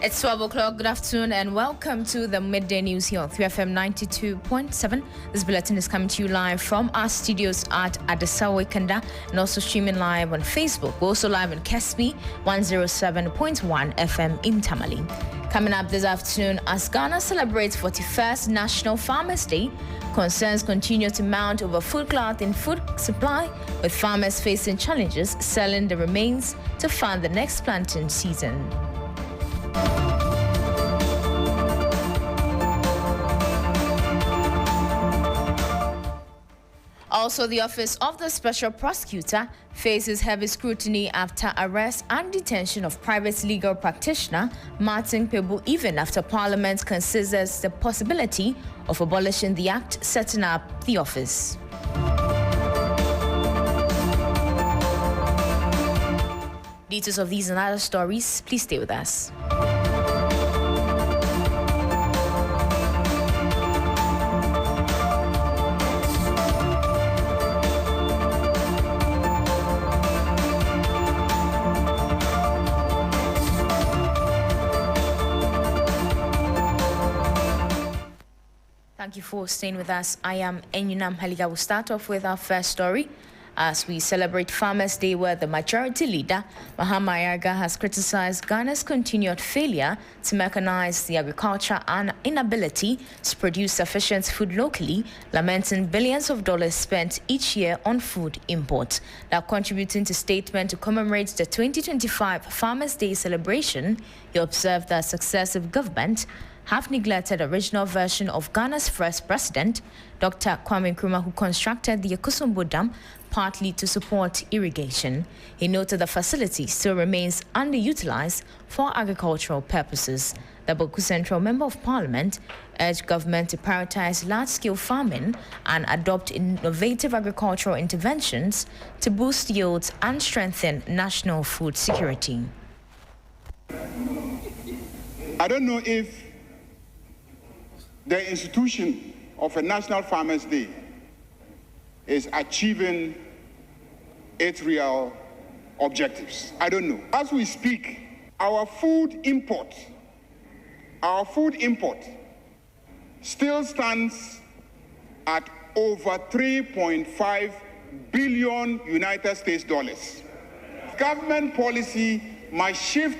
It's 12 o'clock. Good afternoon and welcome to the midday news here on 3FM 92.7. This bulletin is coming to you live from our studios at Adesawe Kanda and also streaming live on Facebook. We're also live on Kesmi 107.1 FM in Tamale. Coming up this afternoon, as Ghana celebrates 41st National Farmers Day, concerns continue to mount over food glut in food supply, with farmers facing challenges selling the remains to fund the next planting season. Also, the Office of the Special Prosecutor faces heavy scrutiny after arrest and detention of private legal practitioner Martin Pebu, even after Parliament considers the possibility of abolishing the act setting up the office. Details of these and other stories, please stay with us. Thank you for staying with us. I am Enyonam. Haligah will start off with our first story as we celebrate Farmers' Day, where the majority leader, Haligah, has criticized Ghana's continued failure to mechanize the agriculture and inability to produce sufficient food locally, lamenting billions of dollars spent each year on food imports. Now, contributing to statement to commemorate the 2025 Farmers' Day celebration, he observed that successive government have neglected the original version of Ghana's first president, Dr. Kwame Nkrumah, who constructed the Akosombo Dam partly to support irrigation. He noted the facility still remains underutilized for agricultural purposes. The Boku Central Member of Parliament urged government to prioritize large-scale farming and adopt innovative agricultural interventions to boost yields and strengthen national food security. I don't know if the institution of a National Farmers' Day is achieving its real objectives. I don't know. As we speak, our food import still stands at over 3.5 billion United States dollars. Government policy must shift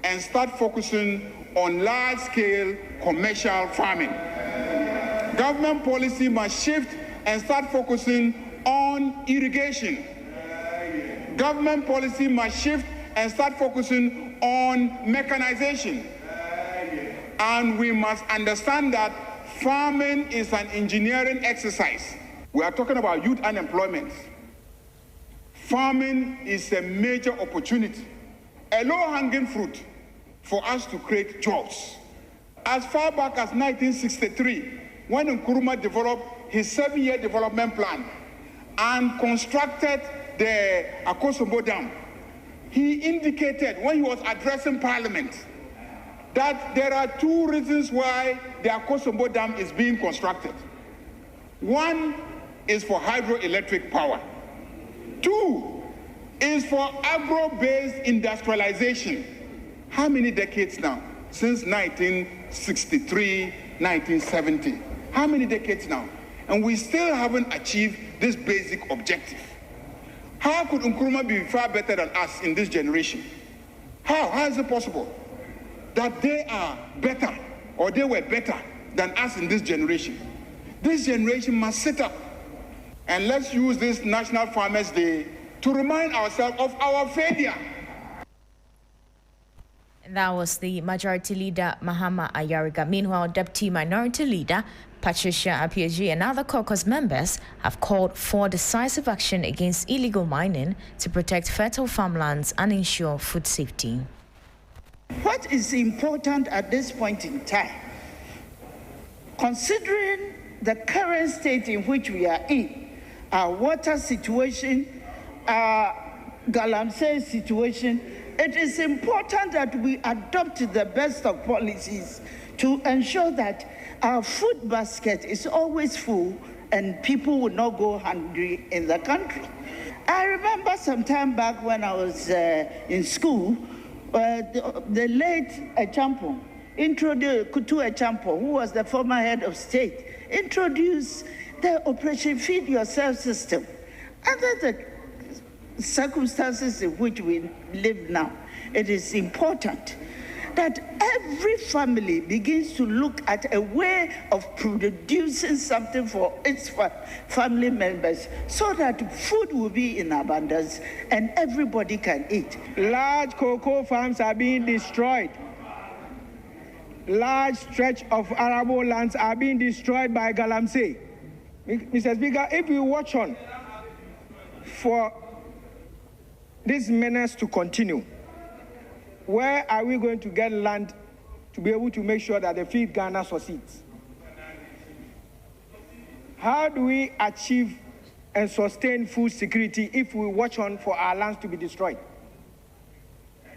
and start focusing on large-scale commercial farming. Government policy must shift and start focusing on irrigation. Government policy must shift and start focusing on mechanization. And we must understand that farming is an engineering exercise. We are talking about youth unemployment. Farming is a major opportunity, a low-hanging fruit for us to create jobs. As far back as 1963, when Nkrumah developed his 7-year development plan and constructed the Akosombo Dam, he indicated when he was addressing Parliament that there are two reasons why the Akosombo Dam is being constructed. One is for hydroelectric power. Two is for agro-based industrialization. How many decades now? Since 1963, 1970. How many decades now? And we still haven't achieved this basic objective. How could Nkrumah be far better than us in this generation? How is it possible that they are better or they were better than us in this generation? This generation must sit up and let's use this National Farmers' Day to remind ourselves of our failure. That was the Majority Leader, Haligah. Meanwhile, Deputy Minority Leader, Patricia Appiagie, and other caucus members have called for decisive action against illegal mining to protect fertile farmlands and ensure food safety. What is important at this point in time, considering the current state in which we are in, our water situation, our galamsey situation, it is important that we adopt the best of policies to ensure that our food basket is always full and people will not go hungry in the country. I remember some time back when I was in school, the late Echampo, Kutu Echampo, who was the former head of state, introduced the Operation Feed Yourself system. Under the circumstances in which we live now, it is important that every family begins to look at a way of producing something for its family members so that food will be in abundance and everybody can eat. Large cocoa farms are being destroyed. Large stretch of arable lands are being destroyed by Galamsey. Mr. Speaker, if we watch on for this menace to continue, where are we going to get land to be able to make sure that the Feed Ghana succeeds? How do we achieve and sustain food security if we watch on for our lands to be destroyed?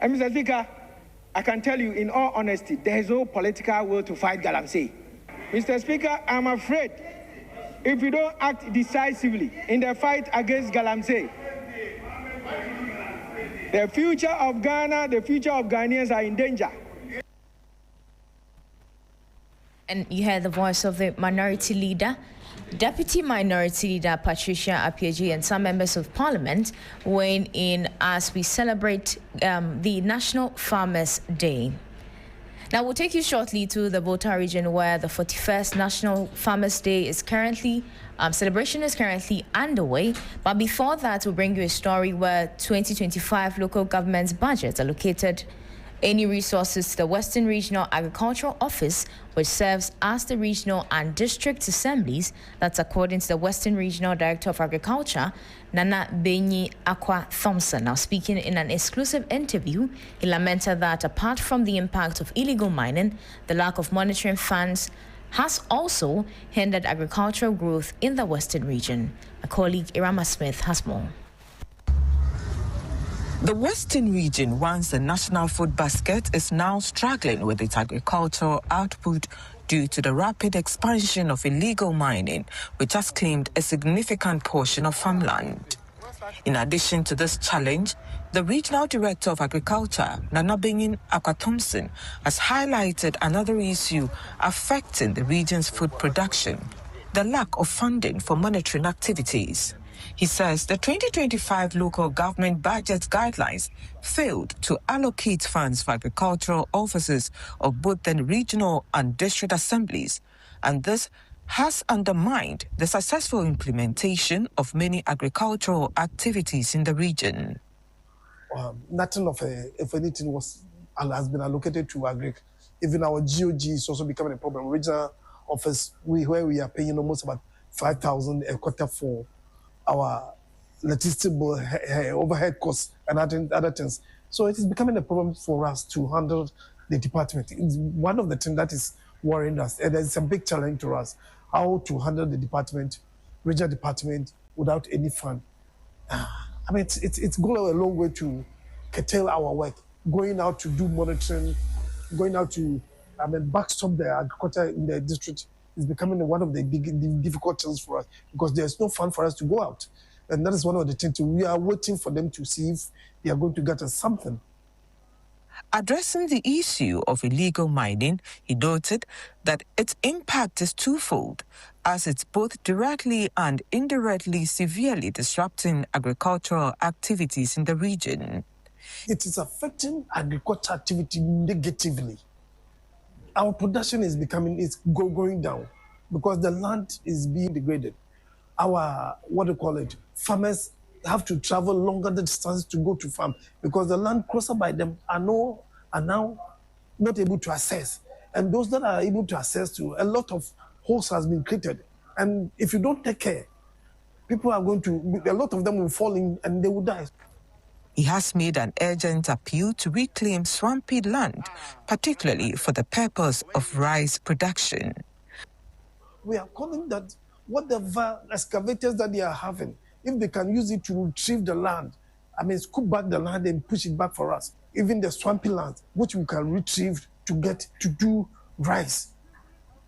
And Mr. Speaker, I can tell you in all honesty, there is no political will to fight Galamsey. Mr. Speaker, I'm afraid if we don't act decisively in the fight against Galamsey, the future of Ghana, the future of Ghanaians are in danger. And you heard the voice of the minority leader, Deputy Minority Leader Patricia Appiagyei, and some members of Parliament weighing in as we celebrate the National Farmers' Day. Now, we'll take you shortly to the Volta region where the 41st National Farmers' Day is currently, celebration is currently underway. But before that, we'll bring you a story where 2025 local government's budgets allocated any resources to the Western Regional Agricultural Office, which serves as the regional and district assemblies. That's according to the Western Regional Director of Agriculture, Nana Benyi Akwa Thompson. Now, speaking in an exclusive interview, he lamented that apart from the impact of illegal mining, the lack of monitoring funds has also hindered agricultural growth in the Western region. My colleague Irama Smith has more. The Western region, once the national food basket, is now struggling with its agricultural output due to the rapid expansion of illegal mining, which has claimed a significant portion of farmland. In addition to this challenge, the Regional Director of Agriculture, Nana Benyi Akwa Thompson, has highlighted another issue affecting the region's food production: the lack of funding for monitoring activities. He says the 2025 local government budget guidelines failed to allocate funds for agricultural officers of both the regional and district assemblies, and this has undermined the successful implementation of many agricultural activities in the region. Nothing if anything has been allocated to agric. Even our GOG is also becoming a problem. Regional office, where we are paying almost about 5,000 a quarter for our electricity bill, overhead costs, and other things. So it is becoming a problem for us to handle the department. It's one of the things that is worrying us, and it's a big challenge to us, how to handle the department, regional department, without any fund. I mean, it's going a long way to curtail our work, going out to do monitoring, going out to, backstop the agriculture in the district is becoming one of the difficult things for us because there's no fund for us to go out. And that is one of the things we are waiting for them to see if they are going to get us something. Addressing the issue of illegal mining, he noted that its impact is twofold, as it's both directly and indirectly severely disrupting agricultural activities in the region. It is affecting agricultural activity negatively. Our production is going down because the land is being degraded. Our, farmers have to travel longer distances to go to farm because the land closer by them are now not able to access. And those that are able to access to, a lot of holes has been created. And if you don't take care, people are a lot of them will fall in and they will die. He has made an urgent appeal to reclaim swampy land, particularly for the purpose of rice production. We are calling that whatever excavators that they are having, if they can use it to retrieve the land, scoop back the land and push it back for us. Even the swampy land, which we can retrieve to get to do rice.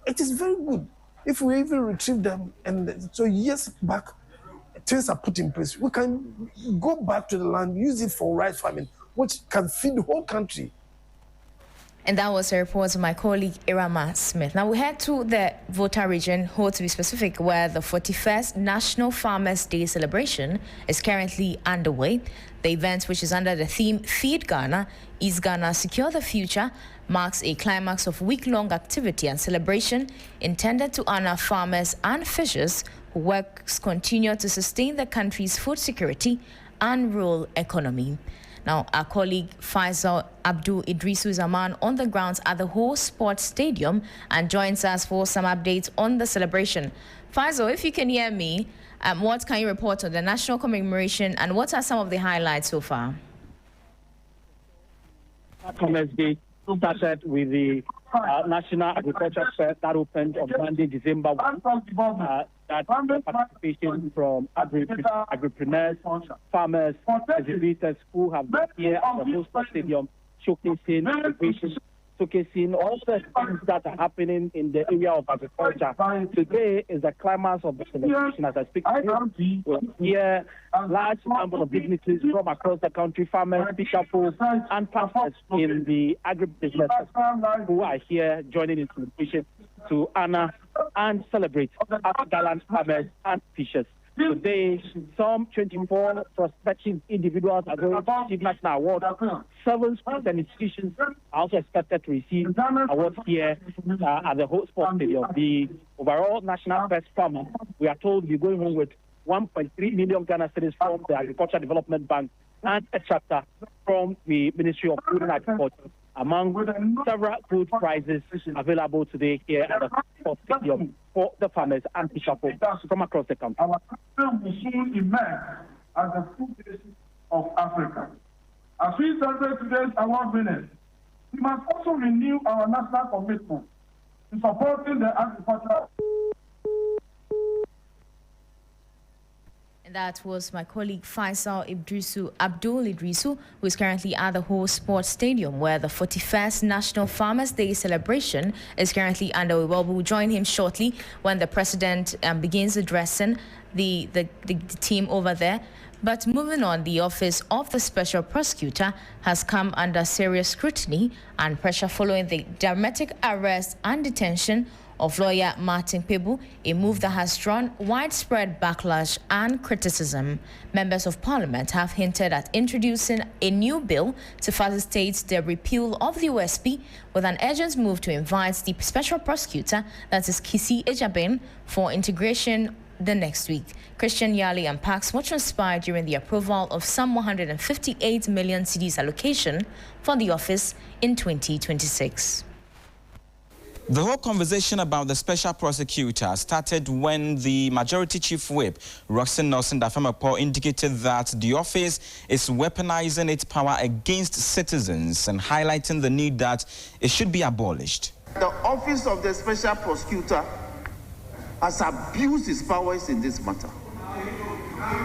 It is very good. If we even retrieve them, and so years back, things are put in place. We can go back to the land, use it for rice farming, which can feed the whole country. And that was a report of my colleague Irama Smith. Now we head to the Volta region, Ho to be specific, where the 41st National Farmers' Day celebration is currently underway. The event, which is under the theme Feed Ghana, East Ghana, Secure the Future, marks a climax of week-long activity and celebration intended to honor farmers and fishers who works continue to sustain the country's food security and rural economy. Now, our colleague Faisal Abdul Idrisu is a man on the grounds at the Ho Sports Stadium and joins us for some updates on the celebration. Faisal, if you can hear me, what can you report on the national commemoration and what are some of the highlights so far? Farmers Day started with the National Agriculture Fair that opened on Monday, December 1. That participation from agripreneurs, farmers, exhibitors who have been here at the Ho Sports Stadium showcasing innovations, showcasing all the things that are happening in the area of agriculture. Today is the climax of the celebration. As I speak to you, we're here a large number of dignitaries from across the country, farmers, fisherfolk, and partners in the agribusiness who are here joining in celebration to honor and celebrate our gallant farmers and fishers. Today, some 24 prospective individuals are going to receive national awards. 7 schools and institutions are also expected to receive awards here at the Ho Sports Stadium. The overall national best farmer, we are told, we're going home with 1.3 million Ghana cedis from the Agriculture Development Bank and a chapter from the Ministry of Food and Agriculture, among several food prizes available today here at the Sports Stadium for the farmers and fisherfolk from across the country. Our country will soon emerge as the food basis of Africa. As we celebrate today's award winners, we must also renew our national commitment to supporting the agricultural. That was my colleague Faisal Abdul Idrisu, who is currently at the Ho Sports Stadium, where the 41st National Farmers' Day celebration is currently underway. Well, we'll join him shortly when the president begins addressing the team over there. But moving on, the Office of the Special Prosecutor has come under serious scrutiny and pressure following the dramatic arrest and detention of lawyer Martin Pebu, a move that has drawn widespread backlash and criticism. Members of Parliament have hinted at introducing a new bill to facilitate the repeal of the OSP, with an urgent move to invite the Special Prosecutor, that is Kisi Ejabin, for integration the next week. Christian Yali unpacks what transpired during the approval of some 158 million cedis allocation for the office in 2026. The whole conversation about the special prosecutor started when the Majority Chief Whip, Roxanne Nelson Dafamapo, indicated that the office is weaponizing its power against citizens and highlighting the need that it should be abolished. The office of the special prosecutor has abused its powers in this matter.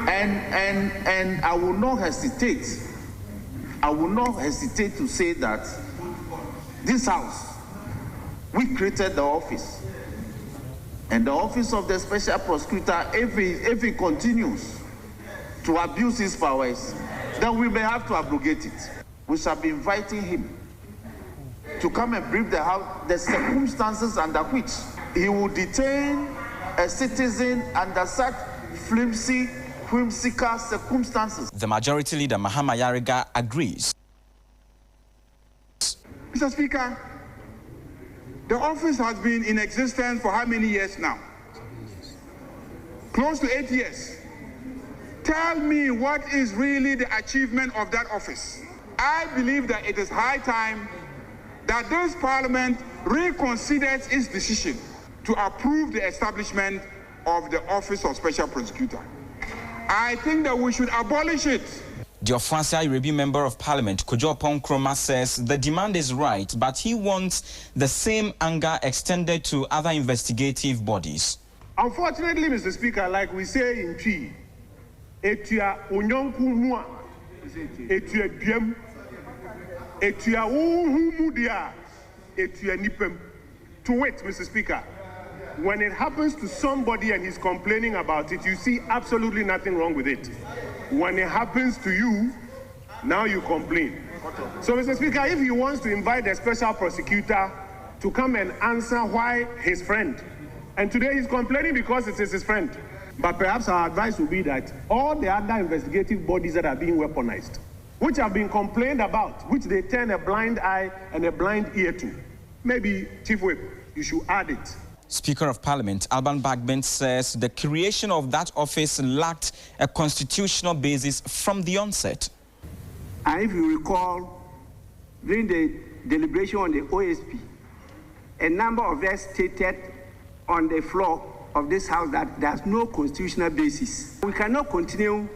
And I will not hesitate to say that this house, we created the office, and the office of the special prosecutor, if it continues to abuse his powers, then we may have to abrogate it. We shall be inviting him to come and brief the House the circumstances under which he will detain a citizen under such whimsical circumstances. The Majority Leader, Mahama Haligah, agrees. Mr. Speaker, the office has been in existence for how many years now? Close to 8 years. Tell me what is really the achievement of that office. I believe that it is high time that this Parliament reconsiders its decision to approve the establishment of the Office of Special Prosecutor. I think that we should abolish it. The Ofansia Review Member of Parliament, Kojo Ponkroma, says the demand is right, but he wants the same anger extended to other investigative bodies. Unfortunately, Mr. Speaker, like we say in Twi, etua onyonku mua, etua biem, etua uhumudia, etua nipem. To wait, Mr. Speaker, when it happens to somebody and he's complaining about it, you see absolutely nothing wrong with it. When it happens to you, Now you complain. So, Mr. Speaker, if he wants to invite the special prosecutor to come and answer why his friend, and today he's complaining because it is his friend, but perhaps our advice will be that all the other investigative bodies that are being weaponized, which have been complained about, which they turn a blind eye and a blind ear to, maybe, Chief Whip, you should add it. Speaker of Parliament Alban Bagbin says the creation of that office lacked a constitutional basis from the onset. And if you recall, during the deliberation on the OSP, a number of us stated on the floor of this House that there's no constitutional basis. We cannot continue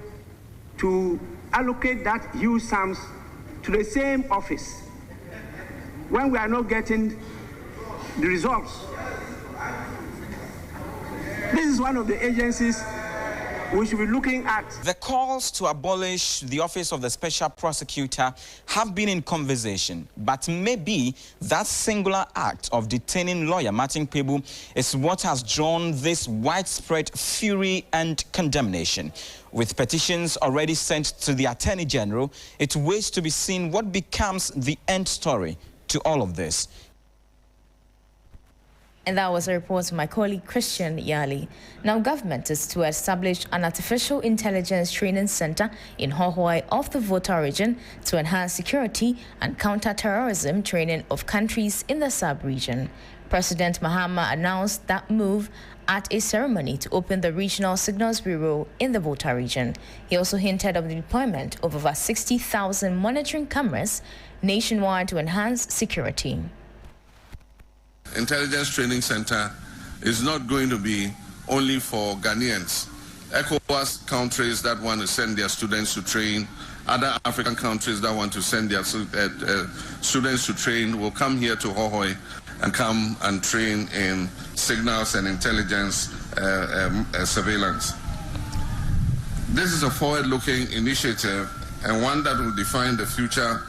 to allocate that huge sums to the same office when we are not getting the results. This is one of the agencies we should be looking at. The calls to abolish the office of the special prosecutor have been in conversation, but maybe that singular act of detaining lawyer Martin Pebu is what has drawn this widespread fury and condemnation. With petitions already sent to the Attorney General, it waits to be seen what becomes the end story to all of this. And that was a report from my colleague Christian Yali. Now, government is to establish an artificial intelligence training center in Hohoi of the Volta region to enhance security and counter-terrorism training of countries in the sub-region. President Mahama announced that move at a ceremony to open the Regional Signals Bureau in the Volta region. He also hinted of the deployment of over 60,000 monitoring cameras nationwide to enhance security. Intelligence Training Center is not going to be only for Ghanaians. ECOWAS countries that want to send their students to train, other African countries that want to send their students to train will come here to Hohoi and come and train in signals and intelligence surveillance. This is a forward-looking initiative and one that will define the future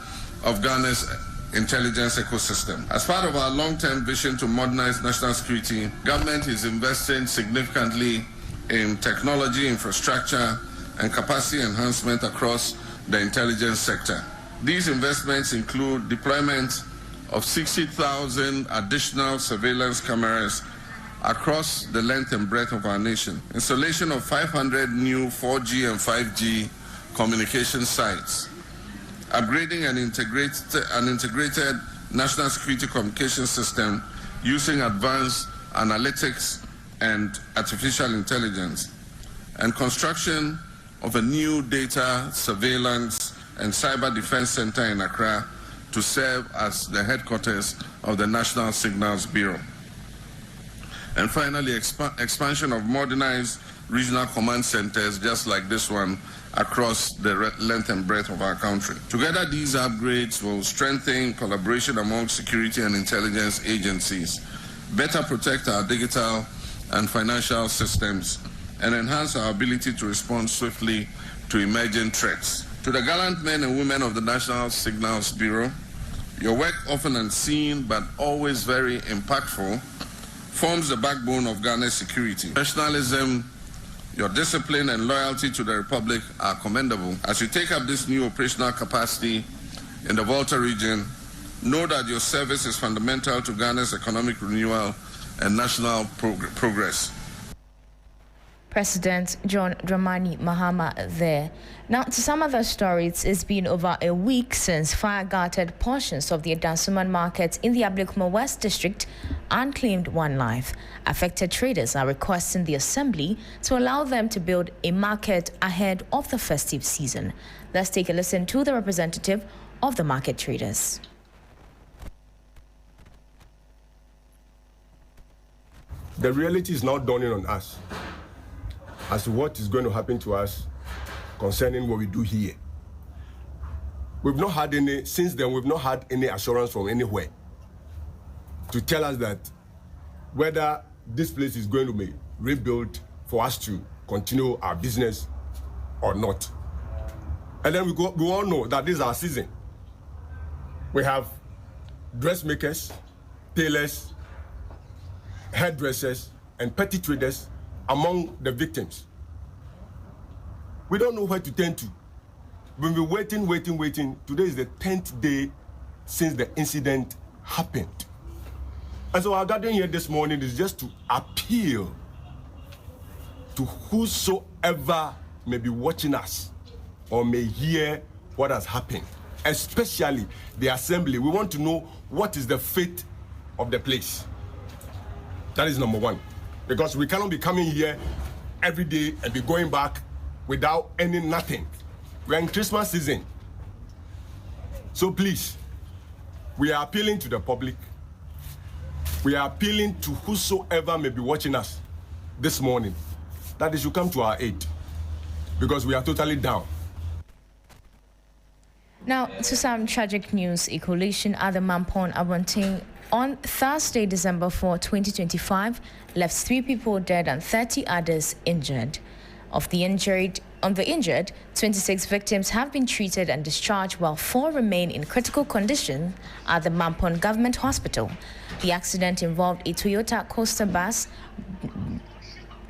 of Ghana's intelligence ecosystem. As part of our long-term vision to modernize national security, government is investing significantly in technology, infrastructure, and capacity enhancement across the intelligence sector. These investments include deployment of 60,000 additional surveillance cameras across the length and breadth of our nation, installation of 500 new 4G and 5G communication sites, upgrading an integrated national security communication system using advanced analytics and artificial intelligence, and construction of a new data surveillance and cyber defense center in Accra to serve as the headquarters of the National Signals Bureau. And finally, expansion of modernized regional command centers just like this one across the length and breadth of our country. Together, these upgrades will strengthen collaboration among security and intelligence agencies, better protect our digital and financial systems, and enhance our ability to respond swiftly to emerging threats. To the gallant men and women of the National Signals Bureau, your work, often unseen but always very impactful, forms the backbone of Ghana's security. Professionalism, your discipline and loyalty to the Republic are commendable. As you take up this new operational capacity in the Volta region, know that your service is fundamental to Ghana's economic renewal and national progress. President John Dramani Mahama there. Now, to some other stories, it's been over a week since fire-gutted portions of the Adansuman market in the Ablekuma West District unclaimed one life. Affected traders are requesting the Assembly to allow them to build a market ahead of the festive season. Let's take a listen to the representative of the market traders. The reality is now dawning on us as to what is going to happen to us concerning what we do here. We've not had any, since then, we've not had any assurance from anywhere to tell us that whether this place is going to be rebuilt for us to continue our business or not. And then we all know that this is our season. We have dressmakers, tailors, hairdressers, and petty traders among the victims. We don't know where to turn to. We've been waiting. Today is the 10th day since the incident happened. And so our gathering here this morning is just to appeal to whosoever may be watching us or may hear what has happened, especially the assembly. We want to know what is the fate of the place. That is number one. Because we cannot be coming here every day and be going back without nothing. We're in Christmas season. So please, we are appealing to the public. We are appealing to whosoever may be watching us this morning that they should come to our aid because we are totally down. Now, to some tragic news, a collision at the Mampong Abonting on Thursday, December 4, 2025, left 3 people dead and 30 others injured. On the injured, 26 victims have been treated and discharged, while 4 remain in critical condition at the Mampong Government Hospital. The accident involved a Toyota Coaster bus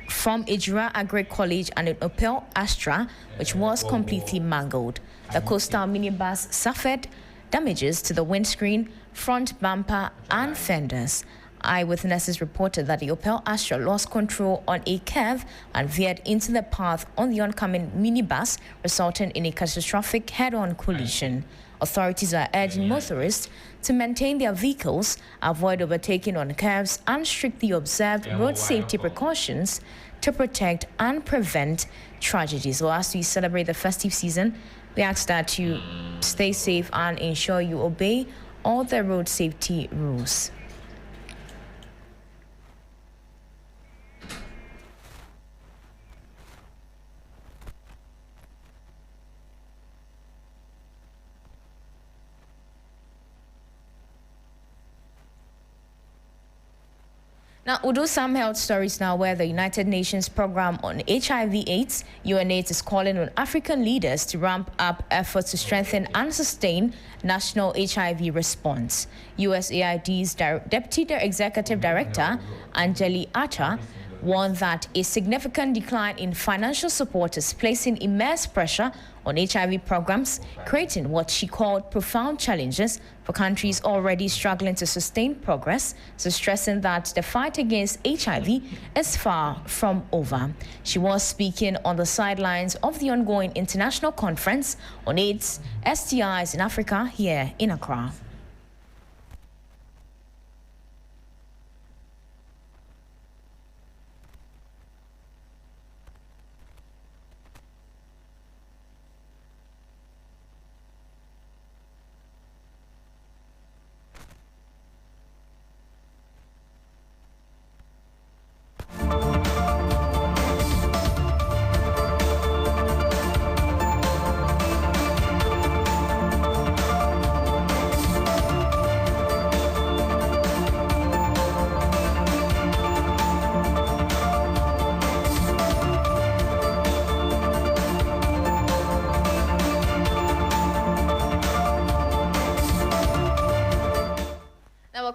from Ejura Agri College and an Opel Astra, which was completely mangled. The coastal minibus suffered damages to the windscreen, front bumper, and fenders. Eyewitnesses reported that the Opel Astra lost control on a curve and veered into the path on the oncoming minibus, resulting in a catastrophic head-on collision. Authorities are urging motorists to maintain their vehicles, avoid overtaking on curves, and strictly observe road safety precautions to protect and prevent tragedies. So as we celebrate the festive season, we ask that you stay safe and ensure you obey all the road safety rules. Now, we'll do some health stories now, where the United Nations Program on HIV/AIDS, UNAIDS, is calling on African leaders to ramp up efforts to strengthen and sustain national HIV response. USAID's Deputy Executive Director, Anjali Acha, warned that a significant decline in financial support is placing immense pressure on HIV programs, creating what she called profound challenges for countries already struggling to sustain progress, so stressing that the fight against HIV is far from over. She was speaking on the sidelines of the ongoing international conference on AIDS, STIs in Africa here in Accra.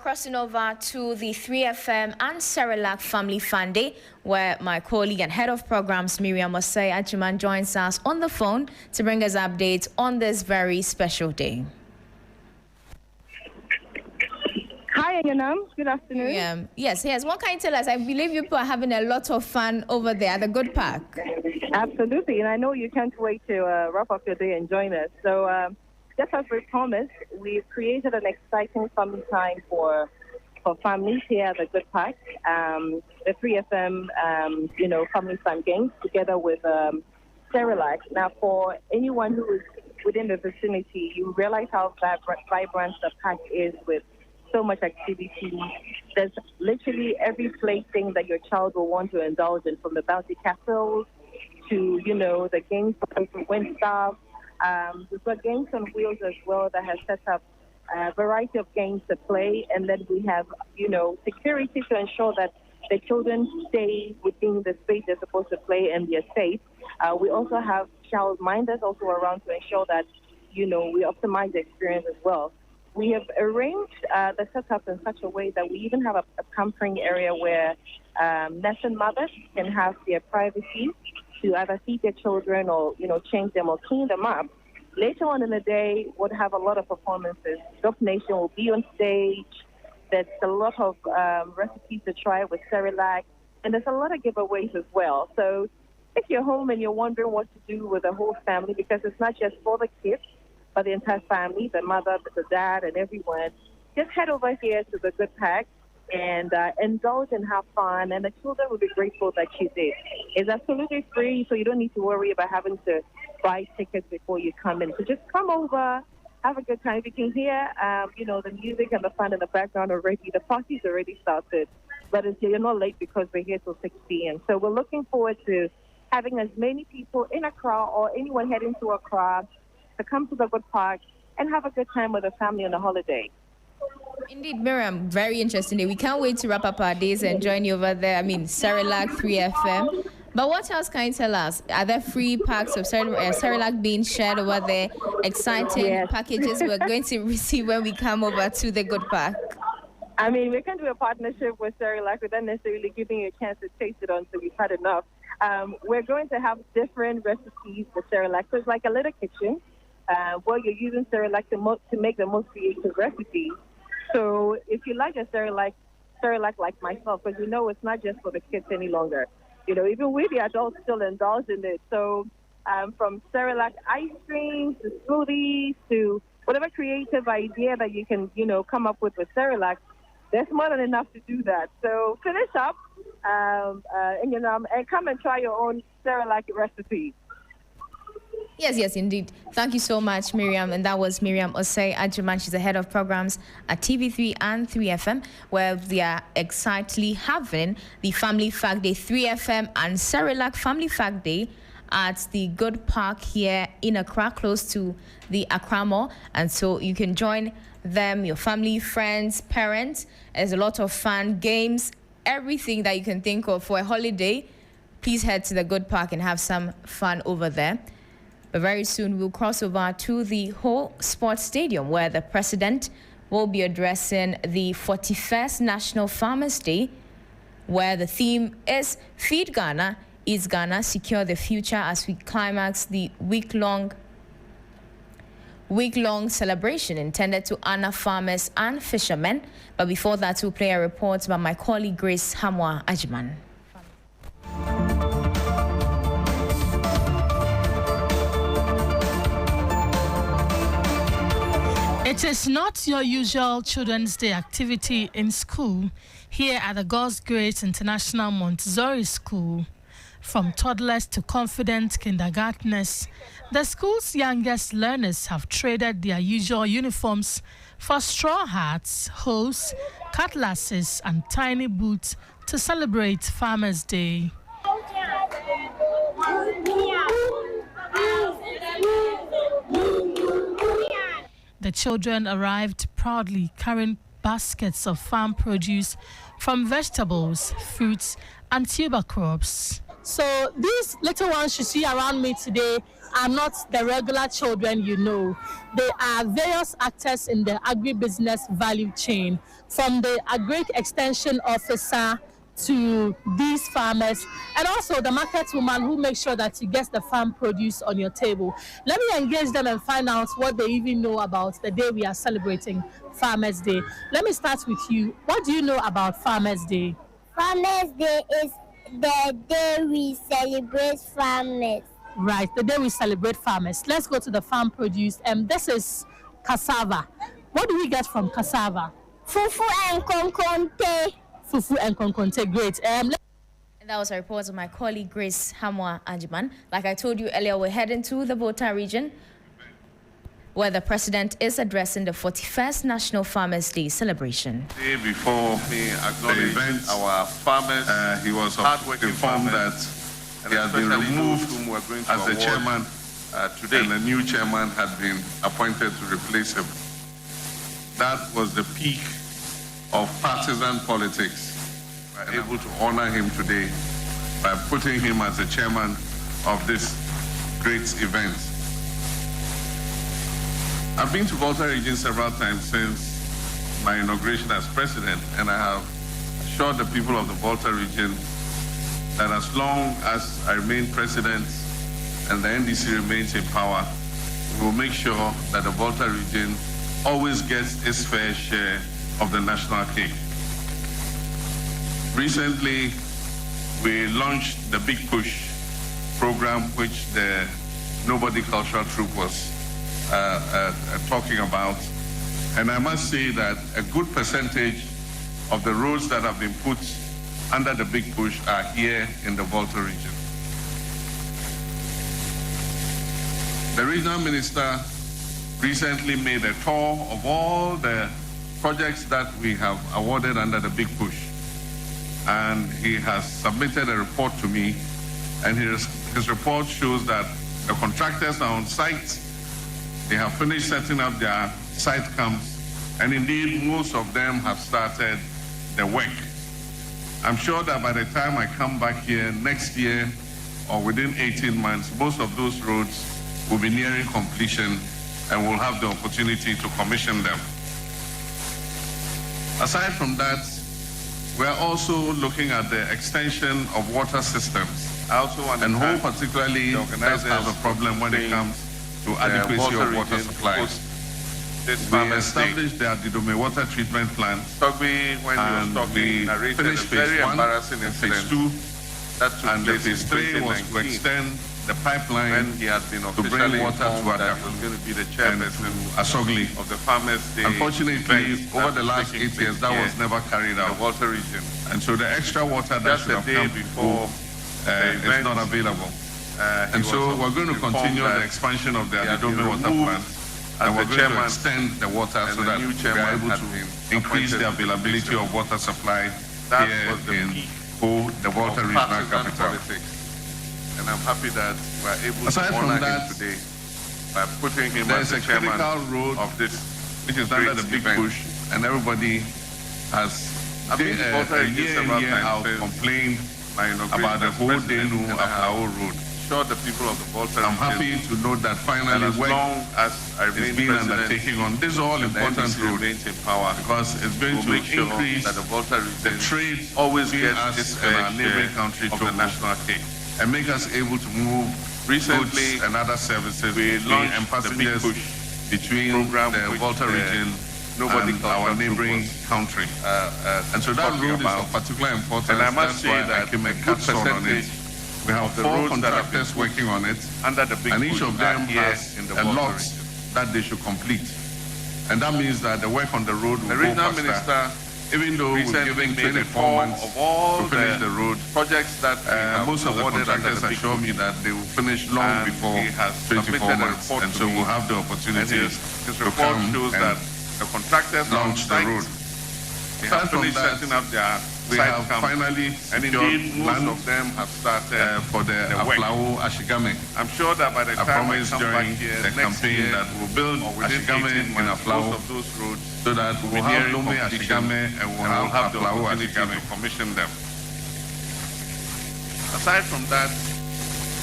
Crossing over to the 3FM and Cerelac Family Fun Day, where my colleague and head of programs, Miriam Osei Achiman, joins us on the phone to bring us updates on this very special day. Hi, Enyonam. Good afternoon. Yes. What can you tell us? I believe you people are having a lot of fun over there at the Good Park. Absolutely, and I know you can't wait to wrap up your day and join us. So, just as we promised, we've created an exciting family time for families here at the Good Park. The 3FM, Family Fun Games, together with Cerelac. Now, for anyone who is within the vicinity, you realize how vibrant the park is with so much activity. There's literally every plaything that your child will want to indulge in, from the bouncy castles to, the games for wind stuff. We've got games on wheels as well that has set up a variety of games to play, and then we have, security to ensure that the children stay within the space they're supposed to play and they're safe. We also have child minders also around to ensure that, we optimize the experience as well. We have arranged the setup in such a way that we even have a pampering area where nursing mothers can have their privacy to either feed their children or, change them or clean them up. Later on in the day, we'll have a lot of performances. Dope Nation will be on stage. There's a lot of recipes to try with Cerelac, and there's a lot of giveaways as well. So if you're home and you're wondering what to do with the whole family, because it's not just for the kids, but the entire family, the mother, the dad, and everyone, just head over here to the Good Pack and indulge and have fun, and the children will be grateful that you did. It's absolutely free, so you don't need to worry about having to buy tickets before you come in. So just come over, have a good time. You can hear, the music and the fun in the background already. The party's already started, but you're not late because we're here till 6 p.m. So we're looking forward to having as many people in Accra or anyone heading to Accra to come to the Good Park and have a good time with the family on a holiday. Indeed, Miriam, very interesting day. We can't wait to wrap up our days and join you over there. Cerelac 3FM. But what else can you tell us? Are there free packs of Cerelac being shared over there? Exciting packages we're going to receive when we come over to the Good Park? We can do a partnership with Cerelac without necessarily giving you a chance to taste it until we've had enough. We're going to have different recipes for Cerelac. So it's like a little kitchen where you're using Cerelac to make the most creative recipes. So if you like a Cerelac like myself, because it's not just for the kids any longer. Even we, the adults, still indulge in it. So from Cerelac ice cream to smoothies to whatever creative idea that you can, come up with Cerelac, there's more than enough to do that. So finish up, Enyonam, and come and try your own Cerelac recipe. Yes, indeed. Thank you so much, Miriam. And that was Miriam Osei Ajiman. She's the head of programs at TV3 and 3FM, where they are excitedly having the Family Fact Day, 3FM and Cerelac Family Fact Day at the Good Park here in Accra, close to the Accra Mall. And so you can join them, your family, friends, parents. There's a lot of fun, games, everything that you can think of for a holiday. Please head to the Good Park and have some fun over there. But very soon we'll cross over to the whole sports stadium where the president will be addressing the 41st National Farmers Day, where the theme is Feed Ghana, Eat Ghana, Secure the Future, as we climax the week-long celebration intended to honor farmers and fishermen. But before that, we'll play a report by my colleague Grace Hamwa Ajiman. It is not your usual Children's Day activity in school here at the God's Grace International Montessori School. From toddlers to confident kindergartners, the school's youngest learners have traded their usual uniforms for straw hats, hose, cutlasses, and tiny boots to celebrate Farmers' Day. The children arrived proudly carrying baskets of farm produce from vegetables, fruits, and tuber crops. So these little ones you see around me today are not the regular children you know. They are various actors in the agribusiness value chain, from the agri extension officer to these farmers, and also the market woman who makes sure that you get the farm produce on your table. Let me engage them and find out what they even know about the day we are celebrating, Farmers' Day. Let me start with you. What do you know about Farmers' Day? Farmers' Day is the day we celebrate farmers. Right, the day we celebrate farmers. Let's go to the farm produce. This is cassava. What do we get from cassava? Fufu and konkonte. Fufu and konkonte, great. And that was a report of my colleague Grace Hamwa Ajiman. Like I told you earlier, we're heading to the Volta region, where the president is addressing the 41st National Farmers' Day celebration. Before we acknowledge our farmers, he was informed that he has been removed as the chairman today, and a new chairman had been appointed to replace him. That was the peak of partisan politics. We are able to honor him today by putting him as the chairman of this great event. I've been to Volta region several times since my inauguration as president, and I have assured the people of the Volta region that as long as I remain president and the NDC remains in power, we will make sure that the Volta region always gets its fair share of the national cake. Recently, we launched the Big Push program, which the Nobody Cultural Troupe was talking about. And I must say that a good percentage of the roads that have been put under the Big Push are here in the Volta region. The regional minister recently made a tour of all the projects that we have awarded under the Big Push. And he has submitted a report to me, and his report shows that the contractors are on site. They have finished setting up their site camps, and indeed most of them have started the work. I'm sure that by the time I come back here next year or within 18 months, most of those roads will be nearing completion and we'll have the opportunity to commission them. Aside from that, we're also looking at the extension of water systems. And who particularly does have a problem when it comes to adequacy of water supplies. We established the Adidome water treatment plant, and we finished phase 1 and phase 2, and the phase 3 was to extend the pipeline to bring water to Adako and to Asogli. Unfortunately, over the last 8 years, that was never carried out. And so the extra water that should have come before is not available. And so we're going to continue the expansion of the Adidome water plant, and we're going to extend the water so that we are able to increase the availability of water supply here in the Volta regional capital. And I'm happy that we're able to honor him today by putting him as the chairman of this, which is under the Big Push, and everybody has been a year in, year out complained about the whole Denu Aflao road. Sure, the people of the Volta I'm happy to note that finally work is being undertaken on this all important road in power, because it's going to increase that the trade always gets its and our neighboring country to the national cake and make us able to move goods and other services and passengers between the Volta region and our neighboring country. And so that road is of particular importance. And I must say that a good percentage. We have 4 contractors working on it, and each of them has a lot that they should complete. And that means that the work on the road will go faster, even though we've given 24 months to finish the road. Projects that most of the contractors assure me that they will finish long before 24 months, and so we'll have the opportunity to come and launch the road. They have finished setting up their we have finally secured land of them have started for the Aflao Ashigame. I'm sure that by the time I come back here the campaign that we'll build Ashigame in Aflao of those roads so that we'll have Lome Ashigame and we'll have the opportunity to commission them. Aside from that,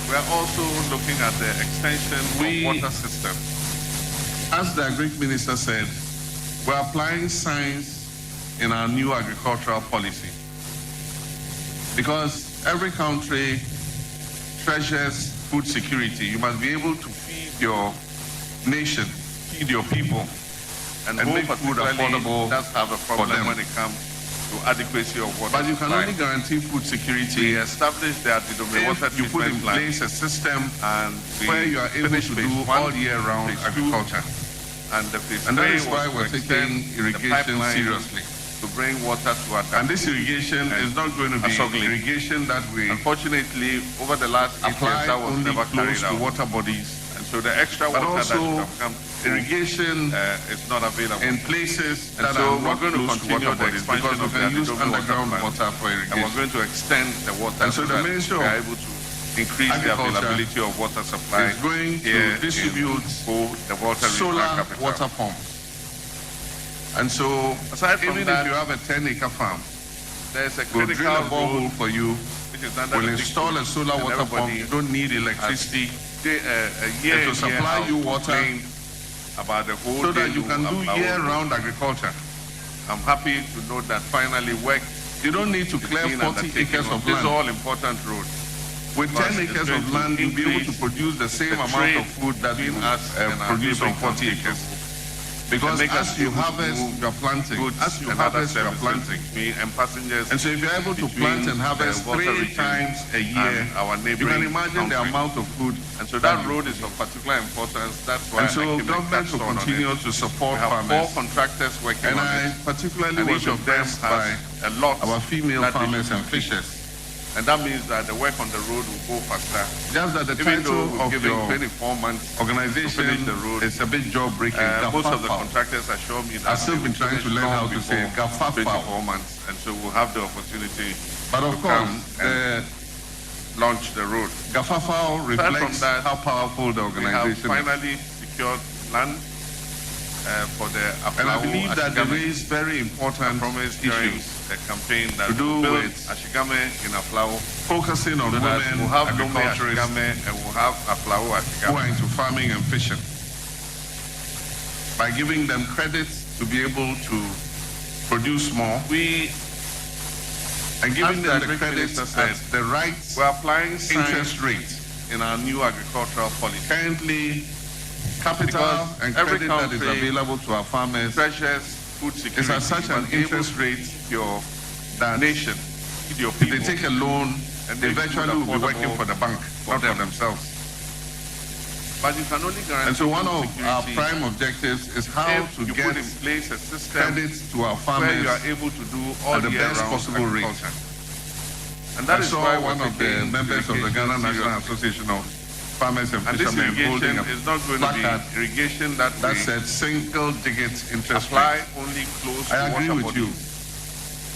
we're also looking at the extension of water systems. As the Agric Minister said, we're applying science in our new agricultural policy, because every country treasures food security. You must be able to feed your nation, feed your people, and make food affordable for them when it comes to adequacy of water. But you can only guarantee food security. We established that if you put in place a system where you are able to do all year round agriculture. And that is why we're taking irrigation seriously, to bring water to our country. And this irrigation is not going to be irrigation that we unfortunately over the last 8 years that was never carried out to water bodies. And so the extra water that should have come, irrigation is not available in places that are not close to water bodies, because we can use underground water for irrigation. And we're going to extend the water, and so the Ministry of able to increase the availability of water supply is going to distribute the water solar water pumps. And so, aside from even if you have a 10-acre farm, there's a critical drill a borehole for you. We'll install a solar water pump. You don't need electricity. It will supply you water about the whole so that you can do year-round agriculture. I'm happy to note that finally work. You don't need to clear 40 acres of land. This all important road With 10 acres of land, you'll be able to produce the same amount of food that you produce on 40 acres. Because as you harvest, you are planting. As you harvest, you are planting. And passengers. And so if you're able to plant and harvest 3 times a year, you can imagine the amount of food. And so that road is of particular importance. That's why and so government will continue to support farmers. We have 4 contractors working and on I it. particularly was impressed by a lot our female farmers and fishers. And that means that the work on the road will go faster. Just that the Even title though of we're giving your 24 months organization to finish the road, is a bit job-breaking. Most of the contractors assure me that I've still been trying to learn how to say Gafafao. 24 months, and so we'll have the opportunity but of to course, come and launch the road. Gafafao reflects that, how powerful the organization is. We have finally secured land for the Aflawo. And I believe that they raise very important issues. A campaign that to do with Ashigame in Aflawo, focusing on so women, we'll have agriculturists, and we'll have Aflawo Ashigame who are into farming and fishing, by giving them credit to be able to produce more. And giving them the credit at the right interest rate in our new agricultural policy. Currently, capital and credit that is available to our farmers food security is at such an interest rate that nation, if they take a loan, and they eventually will be working for the bank, not for themselves. But you can only guarantee. And so one of our prime objectives is how to get put in place a system credit to our farmers where you are able to do all at the best possible rate. And that is why one of the members of the Ghana National Association of Farmers and Fishermen holding is not going to be irrigation that said single-digit interest apply rate. only close I to agree water with you.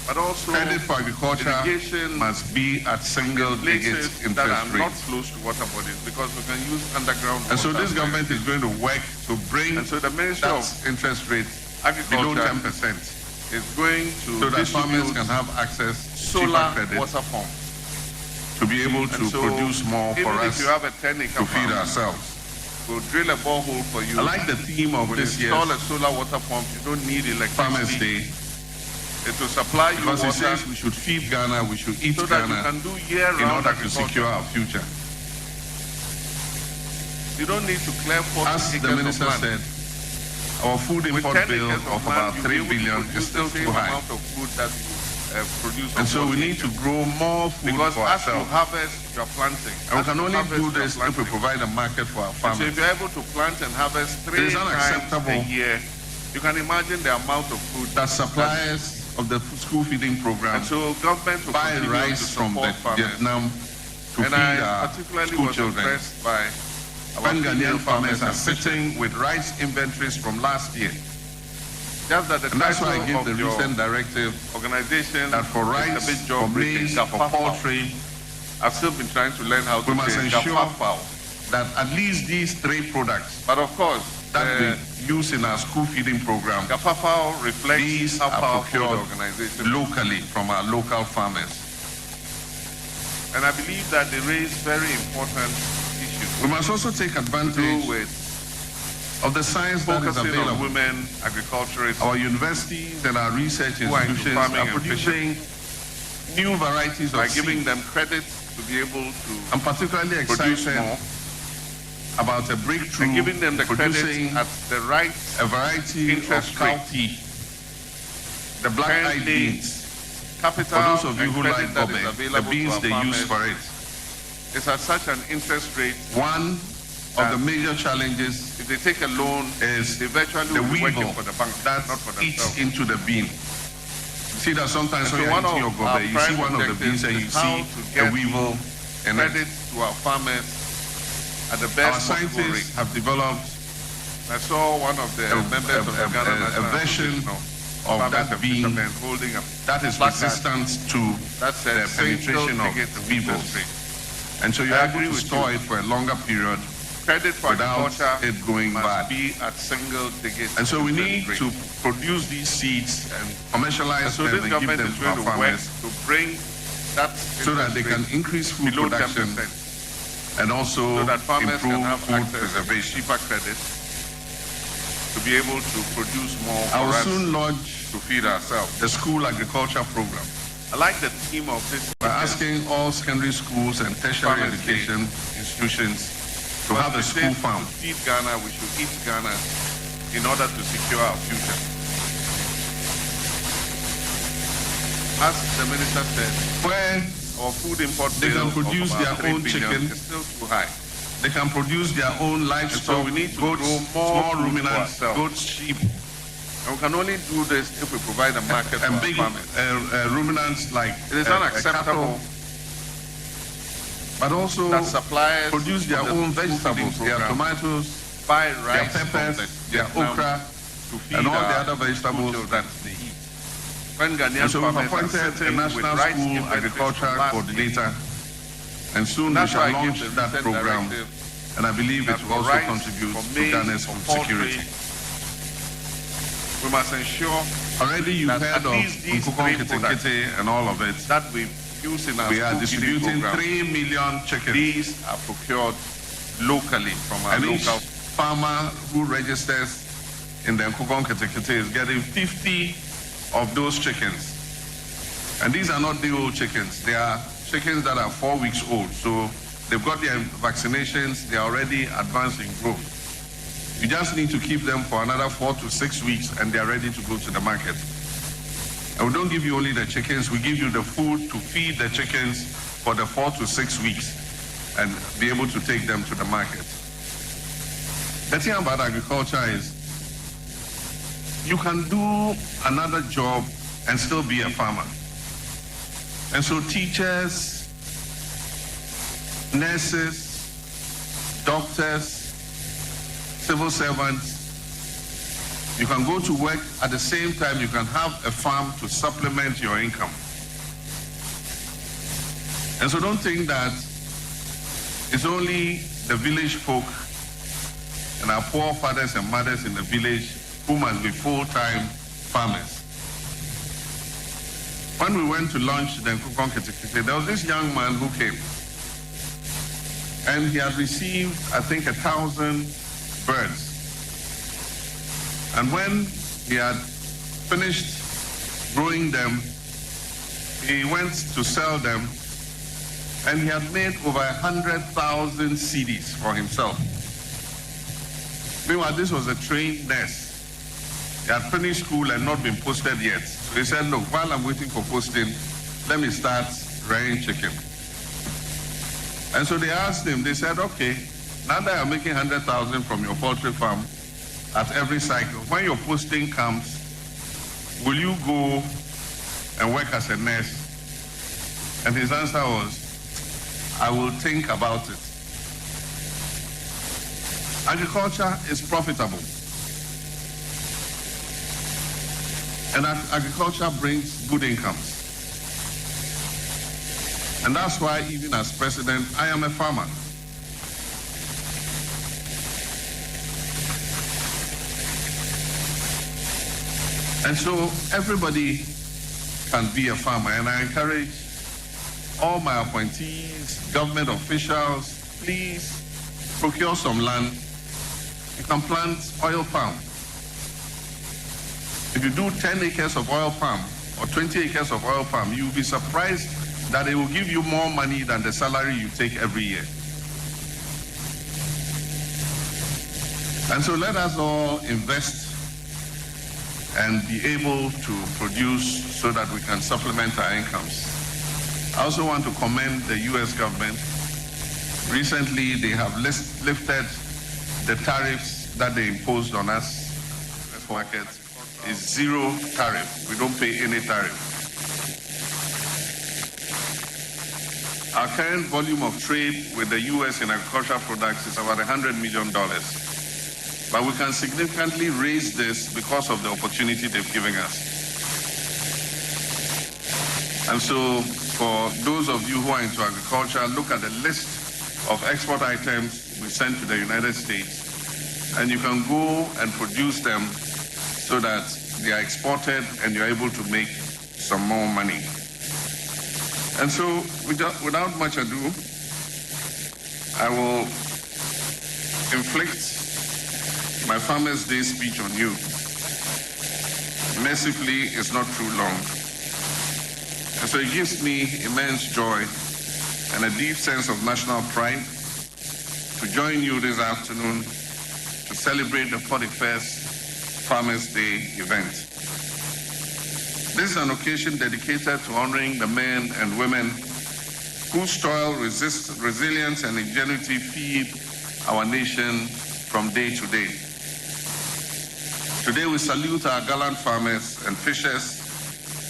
But also credit for agriculture must be at single-digit interest that are not rates. close to water bodies, because we can use underground And so water. this government is going to work to bring and so the Ministry of interest rate below Agriculture 10%, is going to so that farmers distribute can have access to solar cheaper credit water pumps to be able to so produce more for even us if you have a 10-acre to feed farm, ourselves. we'll drill a borehole for you. I like the theme of We'll this year's install a solar water pump. You don't need Farmers electricity. Day, It will supply you because water. it says we should feed Ghana, we should eat so that you Ghana can do year-round in order to agriculture. secure our future. You don't need to clear 40 As acres the minister of land. said, our food With import 10 bill acres of land, about you'll 3 be able to billion is produce still the same too high. amount of food that you produce. And so we need to grow more food because for as you ourselves. harvest, you are planting. And we As can you only harvest, do you are this if we planting. provide a market for our And so farmers. if you're able to plant and harvest 3 It is times unacceptable a year, you can imagine the amount of food that suppliers of the school feeding program and so government will buy continue rice to from support farmers. Vietnam to And feed I our particularly school was children. impressed by our When female Ghanaian farmers are and fishers. sitting with rice inventories from last year. Just that the And that's why I title give of the your recent directive organization that for is rice, a bit for job-breaking. maize, for Gafafao. poultry, I've still been trying to learn how we to must say ensure Gafafao. that at least these 3 products But of course, that we use in our school feeding program, Gafafao reflects these how are powerful the procured organization is. locally from our local farmers. And I believe that they raise very important issues. We must also take To do advantage with of the science that is focusing on available. women agriculturists Our universities and our research who are into institutions farming are and producing new varieties by of giving seeds. them credit to be able to I'm particularly produce excited more about a breakthrough and giving them the credit producing at the right a variety of interest cowpea, the black-eyed Currently, beans. capital For those of you and who credit like that is bobe, the available beans to they our use farmers for it. is at such an interest rate. One of the major challenges If they take a loan, is they virtually the will be working weevil for the bank, that not for eats themselves. into the bean. See that sometimes when And so you're one eating of your our gobe, you prime see one of the beans and you objectives is how see to a get weevil in credit it. to our farmers at the Our best possible scientists rate. have developed I saw one of the members of the Ghana a National version Association of Farmers that and bean Fishermen holding a that is placard resistant to that the says penetration of weevils. And so you're I able agree to with store you. it for a longer period Credit for without agriculture it going must bad. be at single digit. And so we interest need rate. to produce these seeds and And commercialize so them this and give government them is to our going to work farmers to bring that so that they interest can increase food rate below production 10%, and also so that farmers improve can have food access to preservation. cheaper credit to be able to produce more I will for us soon launch to feed ourselves. the school agriculture program. I like the theme of this. We're asking all secondary schools and tertiary education institutions to have a school farm. To feed Ghana, we should eat Ghana in order to secure our future. As the minister said, where our food import they can produce their own chicken, is still too high. they can produce their own livestock, so we need to goats, grow more small ruminants, goats, sheep. And we can only do this if we provide a market and for big farmers. ruminants like It is unacceptable. But also that suppliers produce their own vegetables, their tomatoes, buy rice, their peppers, their okra, and all the other vegetables that they eat. When Ghanaian and so we've farmers are appointed a sitting national with school agricultural coordinator, and soon we shall launch that program, and I believe it will also contribute to Ghana's food security. We must ensure already you've heard of Nkukong Kete and all of it. That we use in our we are distributing 3 million chickens. These are procured locally from our and local each farmer who registers in the Nkukong Kete is getting 50 of those chickens. And these are not the old chickens. They are chickens that are 4 weeks old. So they've got their vaccinations. They are already advanced in growth. You just need to keep them for another 4 to 6 weeks and they are ready to go to the market. And we don't give you only the chickens, we give you the food to feed the chickens for the 4 to 6 weeks and be able to take them to the market. The thing about agriculture is you can do another job and still be a farmer. And so teachers, nurses, doctors, civil servants, you can go to work at the same time you can have a farm to supplement your income. And so don't think that it's only the village folk and our poor fathers and mothers in the village who must be full-time farmers. When we went to launch the Nkukong Kete, there was this young man who came and he had received, I think, 1,000 birds. And when he had finished growing them, he went to sell them and he had made over 100,000 cedis for himself. Meanwhile, this was a trained nurse. He had finished school and not been posted yet. So he said, look, while I'm waiting for posting, let me start rearing chicken. And so they asked him, they said, okay, now that you're making 100,000 from your poultry farm at every cycle, when your posting comes, will you go and work as a nurse? And his answer was, I will think about it. Agriculture is profitable. And agriculture brings good incomes. And that's why even as president, I am a farmer. And so everybody can be a farmer. And I encourage all my appointees, government officials, please procure some land. You can plant oil palm. If you do 10 acres of oil palm or 20 acres of oil palm, you'll be surprised that it will give you more money than the salary you take every year. And so let us all invest and be able to produce so that we can supplement our incomes. I also want to commend the U.S. government. Recently, they have lifted the tariffs that they imposed on us. The market is zero tariff. We don't pay any tariff. Our current volume of trade with the U.S. in agricultural products is about $100 million. But we can significantly raise this because of the opportunity they've given us. And so for those of you who are into agriculture, look at the list of export items we send to the United States, and you can go and produce them so that they are exported and you're able to make some more money. And so without much ado, I will inflict my Farmers' Day speech on you. Mercifully, it's not too long. And And so it gives me immense joy and a deep sense of national pride to join you this afternoon to celebrate the 41st Farmers' Day event. This is an occasion dedicated to honoring the men and women whose toil, resilience, and ingenuity feed our nation from day to day. Today we salute our gallant farmers and fishers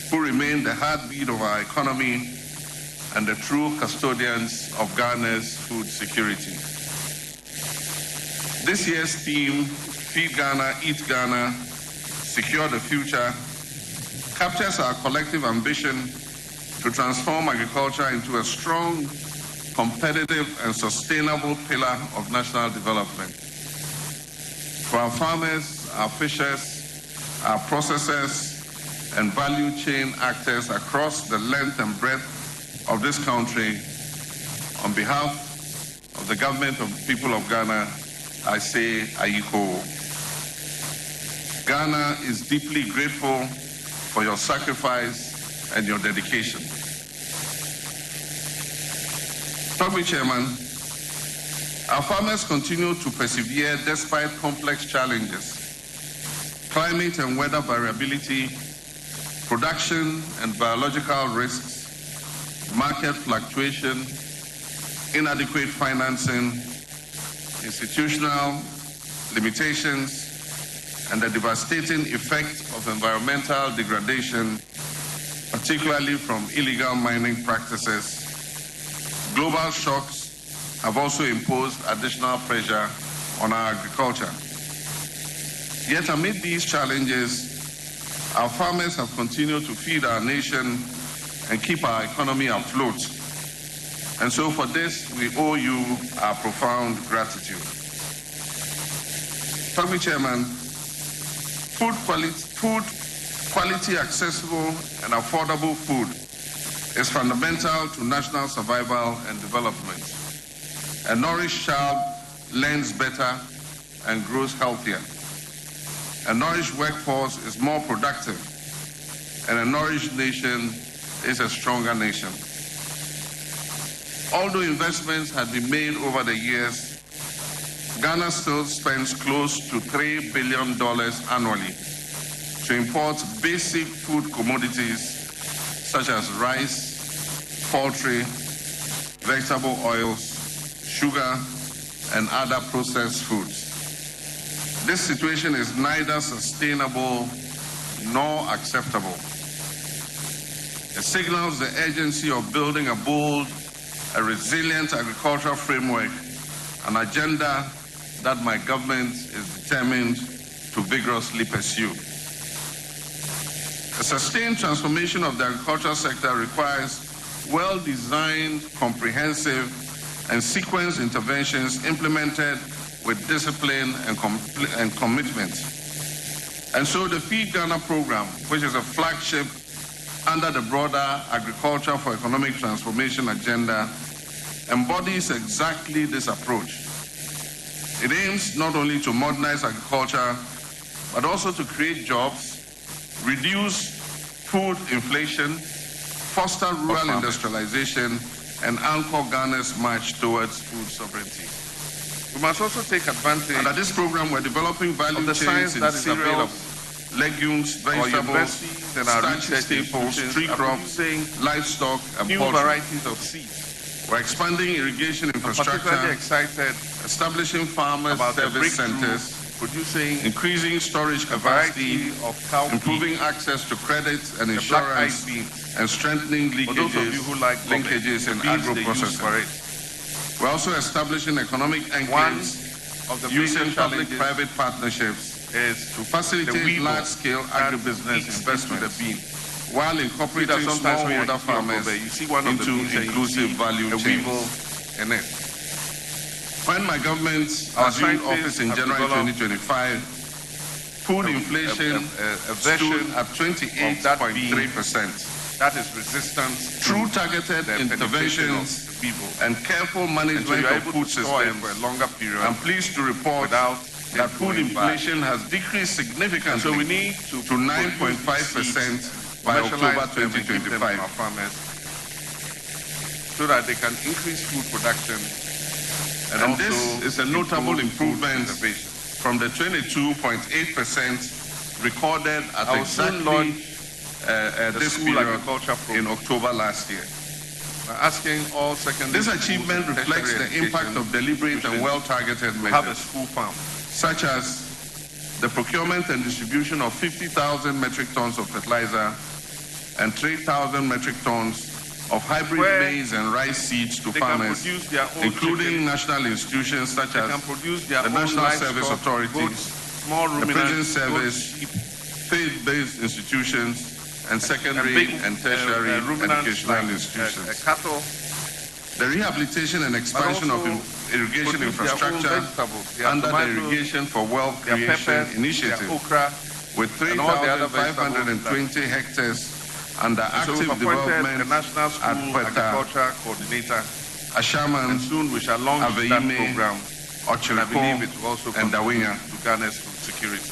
who remain the heartbeat of our economy and the true custodians of Ghana's food security. This year's theme, Feed Ghana, Eat Ghana, Secure the Future, captures our collective ambition to transform agriculture into a strong, competitive, and sustainable pillar of national development. For our farmers, our fishers, our processors, and value chain actors across the length and breadth of this country, on behalf of the government of the people of Ghana, I say Aiko. Ghana is deeply grateful for your sacrifice and your dedication. Mr. Chairman, our farmers continue to persevere despite complex challenges. Climate and weather variability, production and biological risks, market fluctuation, inadequate financing, institutional limitations, and the devastating effect of environmental degradation, particularly from illegal mining practices. Global shocks have also imposed additional pressure on our agriculture. Yet amid these challenges, our farmers have continued to feed our nation and keep our economy afloat. And so for this, we owe you our profound gratitude. Mr. Chairman, food quality, accessible, and affordable food is fundamental to national survival and development. A nourished child learns better and grows healthier. A nourished workforce is more productive, and a nourished nation is a stronger nation. Although investments have been made over the years, Ghana still spends close to $3 billion annually to import basic food commodities such as rice, poultry, vegetable oils, sugar, and other processed foods. This situation is neither sustainable nor acceptable. It signals the urgency of building a bold, a resilient agricultural framework, an agenda that my government is determined to vigorously pursue. A sustained transformation of the agricultural sector requires well-designed, comprehensive, and sequenced interventions implemented with discipline and commitment. And so the Feed Ghana program, which is a flagship under the broader Agriculture for Economic Transformation agenda, embodies exactly this approach. It aims not only to modernize agriculture, but also to create jobs, reduce food inflation, foster rural industrialization, and anchor Ghana's march towards food sovereignty. We must also take advantage under this program we're developing value chains in cereals, legumes, vegetables, starchy staples, tree crops, livestock, and new varieties of seeds. We're expanding irrigation infrastructure, establishing farmers' service centers, increasing storage capacity, improving access to credit and insurance, and strengthening linkages in agro-processing. We're also establishing economic enclaves using public-private partnerships to facilitate large-scale agribusiness investment, while incorporating smallholder farmers into inclusive value chains. When my government assumed office in January 2025, food inflation stood at 28.3%. That is resistance through targeted interventions and careful management of food systems for a longer period. I'm pleased to report that food inflation has decreased significantly to 9.5% by October 2025 our farmers so that they can increase food production and also this is a notable improvement from the 22.8% recorded at exactly this period in October last year. Asking all secondary This achievement reflects the impact of deliberate and well-targeted measures, have a school farm, such as the procurement and distribution of 50,000 metric tons of fertilizer and 3,000 metric tons of hybrid maize and rice seeds to farmers, including national institutions such as the National Service Authority, the Prison Service, faith-based institutions, and secondary and tertiary educational institutions. The rehabilitation and expansion of irrigation infrastructure under the Irrigation for Wealth Creation Initiative with 3,520 hectares under active development at Pweta, Ashaman, and soon we shall launch that program, Ochiriko, and Dawinya. to garner food security.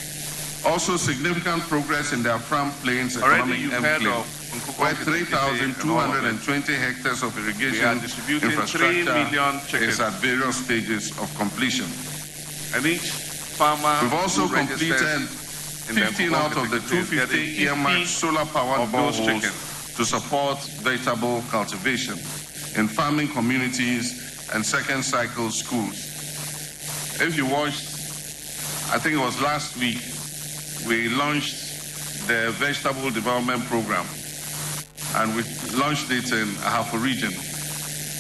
Also significant progress in the Afram Plains Economic Enclave, where 3,220 hectares of irrigation infrastructure is at various stages of completion. And each farmer We've also completed 15 out of the 250 earmarked solar-powered boreholes to support vegetable cultivation in farming communities and second cycle schools. If you watched, I think it was last week, we launched the Vegetable Development Program, and we launched it in Ahafo region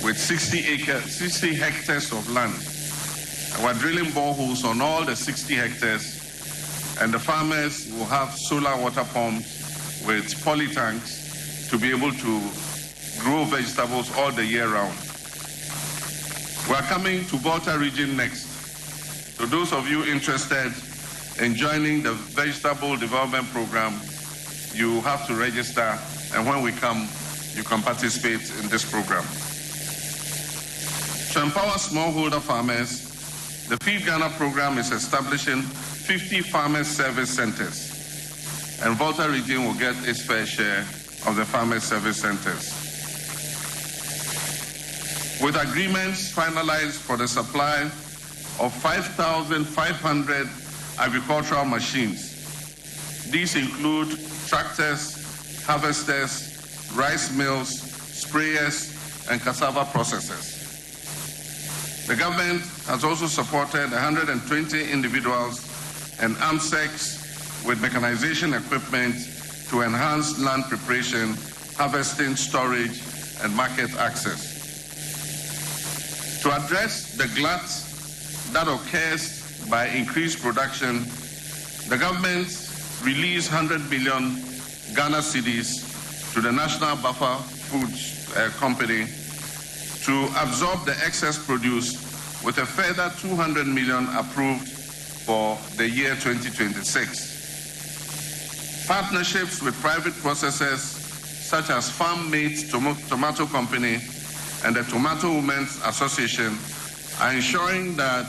with 60 hectares of land. And we're drilling boreholes on all the 60 hectares, and the farmers will have solar water pumps with poly tanks to be able to grow vegetables all the year round. We're coming to Volta region next. So those of you interested in joining the Vegetable Development Program, you have to register, and when we come, you can participate in this program. To empower smallholder farmers, the Feed Ghana program is establishing 50 farmers service centers, and Volta region will get its fair share of the farmers service centers. With agreements finalized for the supply of 5,500 agricultural machines. These include tractors, harvesters, rice mills, sprayers, and cassava processors. The government has also supported 120 individuals and AMSECs with mechanization equipment to enhance land preparation, harvesting, storage, and market access. To address the glut that occurs by increased production, the government released 100 billion Ghana cedis to the National Buffer Foods Company to absorb the excess produce, with a further 200 million approved for the year 2026. Partnerships with private processors such as Farm Mate Tomato Company and the Tomato Women's Association are ensuring that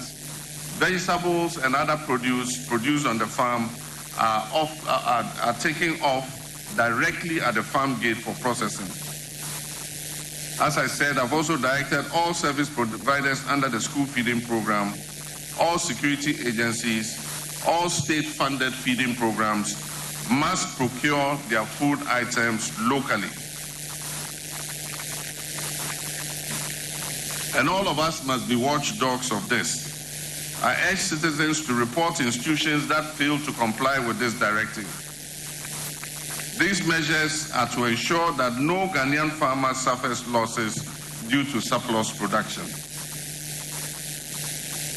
vegetables and other produce produced on the farm are taken off directly at the farm gate for processing. As I said, I've also directed all service providers under the school feeding program, all security agencies, all state-funded feeding programs must procure their food items locally. And all of us must be watchdogs of this. I urge citizens to report institutions that fail to comply with this directive. These measures are to ensure that no Ghanaian farmer suffers losses due to surplus production.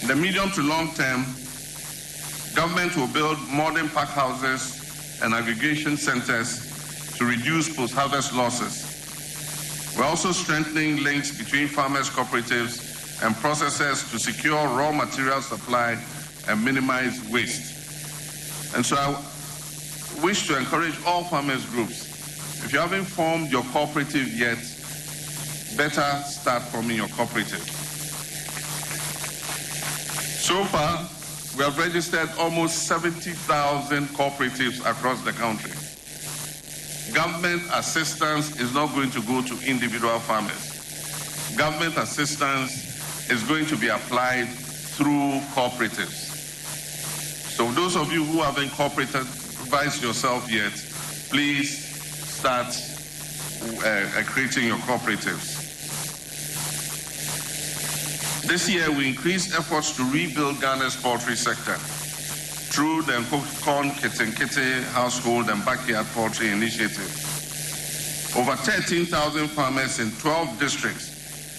In the medium to long term, government will build modern pack houses and aggregation centers to reduce post-harvest losses. We're also strengthening links between farmers' cooperatives and processors to secure raw material supply and minimize waste. And so I wish to encourage all farmers groups, if you haven't formed your cooperative yet, better start forming your cooperative. So far, we have registered almost 70,000 cooperatives across the country. government assistance is not going to go to individual farmers. Government assistance is going to be applied through cooperatives. So those of you who haven't cooperativized yourself yet, please start creating your cooperatives. This year, we increased efforts to rebuild Ghana's poultry sector through the Corn Kitten Household and Backyard Poultry Initiative. Over 13,000 farmers in 12 districts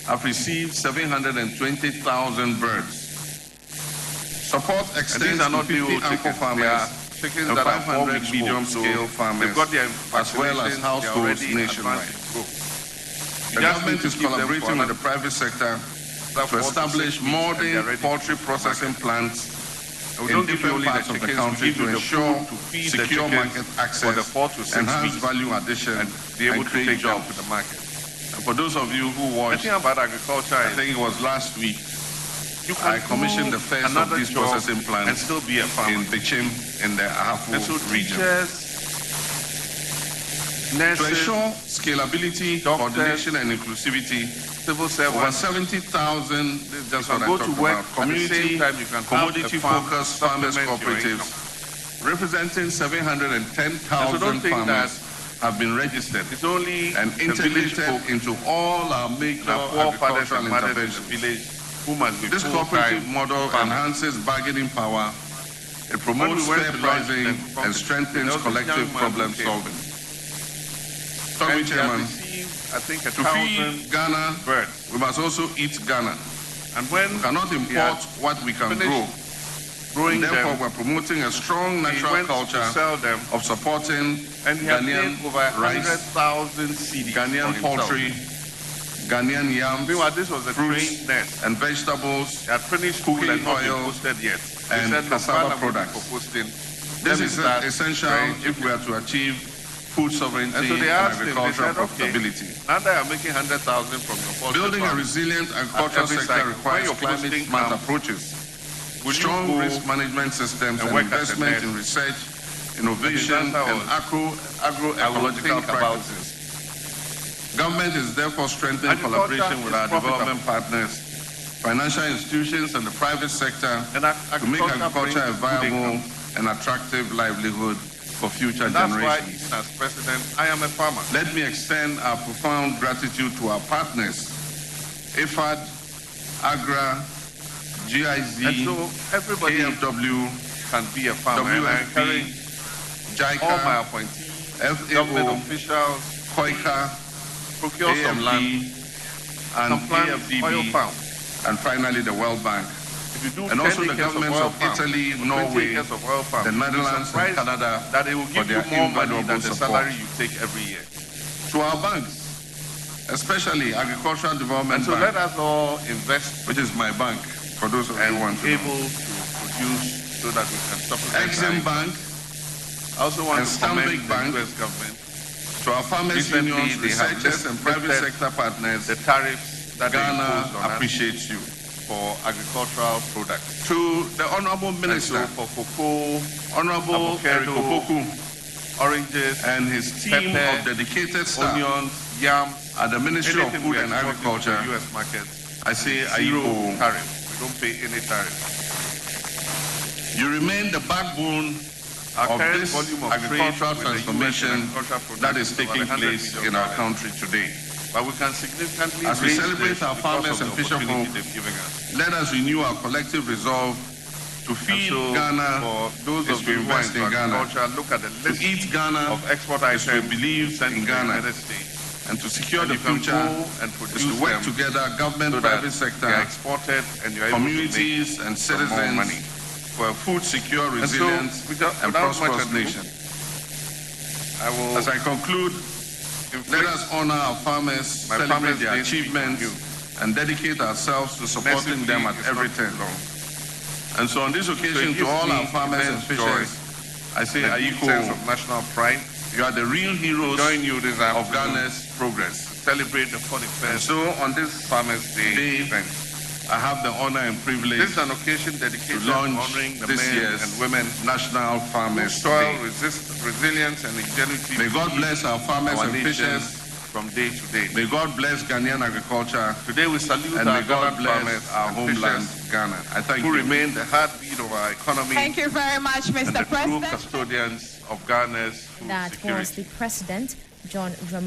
have received 720,000 birds. Support extends to 50 anchor farmers chickens and that are 500 medium-scale farmers, got their as well as households nationwide. The government is collaborating with the private sector to establish modern poultry processing plants in different parts of the country to ensure secure market access, enhance value addition, and create jobs to the market. And for those of you who watched, about agriculture, I think it was last week, I commissioned the first of these processing plants and still be a farmer. in Bichim in the Ahafo region. Nurses, to ensure scalability, coordination, and inclusivity, civil over servants, 70,000, that's what I go talked to work about, community, commodity-focused farmers cooperatives, representing 710,000 farmers have been registered and integrated into all our major agricultural interventions. This cooperative model enhances bargaining power, it promotes fair pricing, and strengthens collective problem solving. Sorry, Chairman. I think to feed Ghana, we must also eat Ghana. And when we cannot import what we can grow. Therefore, we're promoting a strong natural culture of supporting Ghanaian rice, Ghanaian poultry, Ghanaian yams, fruits and vegetables, cooking oil, and cassava products. This is essential if we are to achieve food sovereignty and agricultural profitability. Now they are making 100,000 from your poultry Building a resilient agricultural sector requires climate-smart approaches, strong risk management systems, and investment in research, innovation, and agroecological practices. Government is therefore strengthening collaboration with our development partners, financial institutions, and the private sector to make agriculture a viable and attractive livelihood for future generations. As President, I am a farmer. Let me extend our profound gratitude to our partners, IFAD, AGRA, GIZ, and so everybody AFW, can be a farmer. WFP, JICA, all my appointees, government officials, COICA, procure some land, and AFDB, and finally the World Bank. And also the governments of Italy, Norway, the Netherlands, and Canada that it will give you more money than the salary you take every year. To our banks, especially Agricultural Development Bank. So let us all invest, which is my bank, for those of you who want to know. Able to produce so that we can supplement. Exim Bank, I also want to commend Bank, the US government. To our farmers' unions, researchers, and private sector partners, the tariffs that Ghana appreciates you. For agricultural products. To the Honorable Minister for cocoa, Honorable Kopoku, oranges, and his team of dedicated staff, onions, yams, at the Ministry of Food and Agriculture, US market, I say zero tariff. We don't pay any tariff. You remain the backbone of this agricultural transformation that is taking place in our country today. But we can significantly as we celebrate our farmers and fisherfolk, let us renew our collective resolve to feed Ghana, for those of you who invest in Ghana, look at the list to eat Ghana, of export items we believe in Ghana, and to secure the future, and to work together, government, private sector, exported, and communities and citizens for a food secure, resilient, and prosperous nation. As I conclude, let us honor our farmers, celebrate their achievements, and dedicate ourselves to supporting them at every turn. And so on this occasion, to all our farmers and fishers, I say, Aiko, sense of national pride. You are the real heroes of Ghana's progress. Celebrate the 41st. And so on this Farmers' Day, I have the honor and privilege This is an occasion dedicated to to launch honoring the this men year's and women National who Farmers soil Day. resilience and ingenuity. May God bless our farmers our and nation fishers. from day to day. May God bless Ghanaian agriculture. Today we salute And our may God gallant farmers bless our and homeland, fishers Ghana. I thank who you. remain the heartbeat of our economy. Thank you very much, and Mr. the true President. custodians of Ghana's food That security. was the President, John Dramani.